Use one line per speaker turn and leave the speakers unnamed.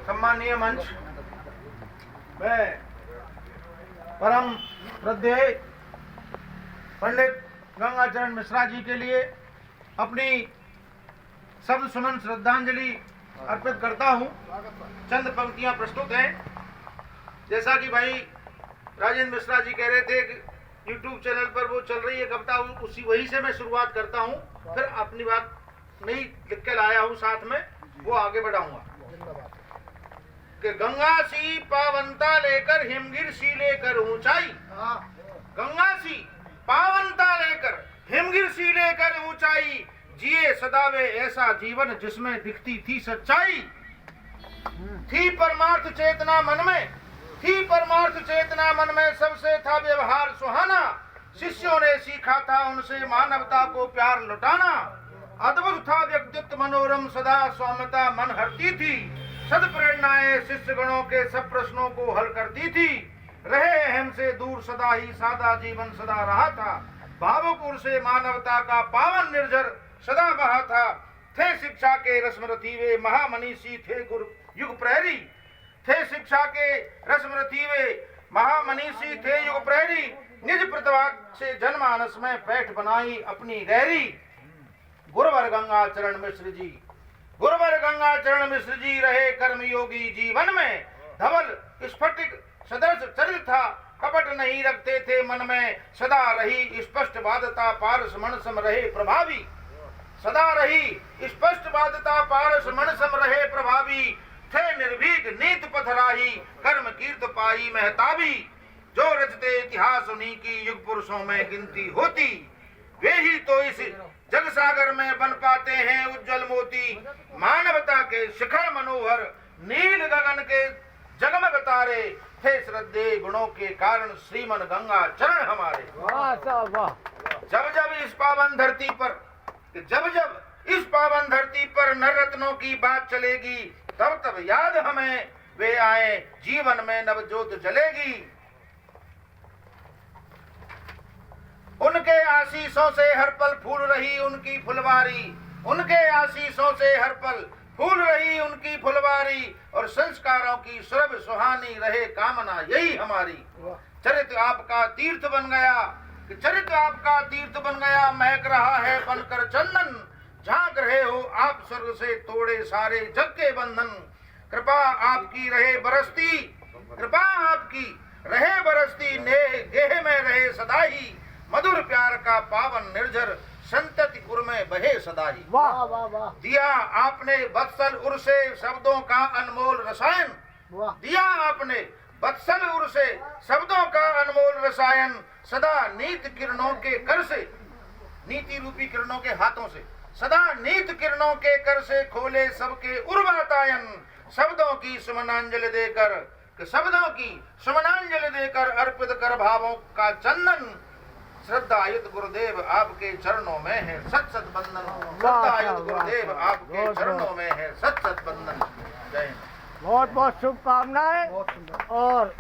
सम्मानीय मंच, मैं परम श्रद्धेय पंडित गंगाचरण मिश्रा जी के लिए अपनी शब्द सुमन श्रद्धांजलि अर्पित करता हूं। चंद पंक्तियां प्रस्तुत हैं। जैसा कि भाई राजेंद्र मिश्रा जी कह रहे थे कि यूट्यूब चैनल पर वो चल रही है कविता, उसी वही से मैं शुरुआत करता हूं, फिर अपनी बात नहीं लिख के लाया हूं साथ में, वो आगे बढ़ाऊंगा। कि गंगा सी पावनता लेकर हिमगिर सी लेकर ऊंचाई, गंगा सी पावनता लेकर हिमगिर सी लेकर ऊंचाई, जिए सदा वे ऐसा जीवन जिसमें दिखती थी सच्चाई। थी परमार्थ चेतना मन में, थी परमार्थ चेतना मन में, सबसे था व्यवहार सुहाना। शिष्यों ने सीखा था उनसे मानवता को प्यार लुटाना। अद्भुत था व्यक्तित्व मनोरम, सदा सौम्यता मन हरती थी। सद प्रेरणाएं शिष्य गणों के सब प्रश्नों को हल करती थी। रहे हमसे दूर सदा ही सादा जीवन सदा रहा था। भावुक से मानवता का पावन निर्झर सदा बहा था। थे शिक्षा के रस्मरथी वे महामनीषी थे गुरु युग प्रहरी। थे शिक्षा के रस्मरथी वे महामनीषी थे युग प्रहरी। निज प्रतिभा से जनमानस में पैठ बनाई अपनी गहरी। गुरुवर गंगाचरण मिश्र जी, गुरुवर गंगाचरण मिश्र जी रहे कर्मयोगी जीवन में। धवल स्फटिक सदृश चरित था, कपट नहीं रखते थे मन में। सदा रही स्पष्ट बाधता पारस मनसम रहे प्रभावी। सदा रही स्पष्ट बाधता पारस मनसम रहे प्रभावी। थे निर्भीक नीत पथराही, कर्म कीर्त पाई महताबी। जो रचते इतिहास उन्हीं की युग पुरुषों में गिनती होती। वे ही तो इस जग सागर में बन पाते हैं उज्जवल मोती। मानवता के शिखर मनोहर, नील गगन के जगमग तारे। थे श्रद्धेय गुणों के कारण श्रीमन गंगा चरण हमारे। जब जब इस पावन धरती पर, जब जब इस पावन धरती पर नर रत्नों की बात चलेगी, तब तब याद हमें वे आए, जीवन में नवज्योत जलेगी। उनके आशीषों से हर पल फूल रही उनकी फुलवारी। उनके आशीषों से हर पल फूल रही उनकी फुलवारी। और संस्कारों की सुरभ सुहानी रहे कामना यही हमारी। चरित्र आपका तीर्थ बन गया, चरित्र आपका तीर्थ बन गया। महक रहा है बनकर चंदन, झांक रहे हो आप स्वर्ग से तोड़े सारे जग के बंधन। कृपा आपकी रहे बरसती, कृपा आपकी रहे बरसती। गेह में रहे सदा ही मधुर प्यार का पावन निर्झर, संतति उर में बहे सदा ही।
वाह वाह वाह।
दिया आपने वत्सल उर से शब्दों का अनमोल रसायन। दिया आपने वत्सल उर से शब्दों का अनमोल रसायन। सदा नीत किरणों के कर से, नीति रूपी किरणों के हाथों से, सदा नीत किरणों के कर से खोले सबके उर्वातायन। शब्दों की सुमनांजलि देकर, शब्दों की सुमनांजलि देकर अर्पित कर भावों का चंदन। श्रद्धायुत गुरुदेव आपके चरणों में है सत सत बंधन। श्रद्धायुत गुरुदेव आपके चरणों में है सत सत बंधन। जय हिंद।
बहुत बहुत शुभकामनाएं और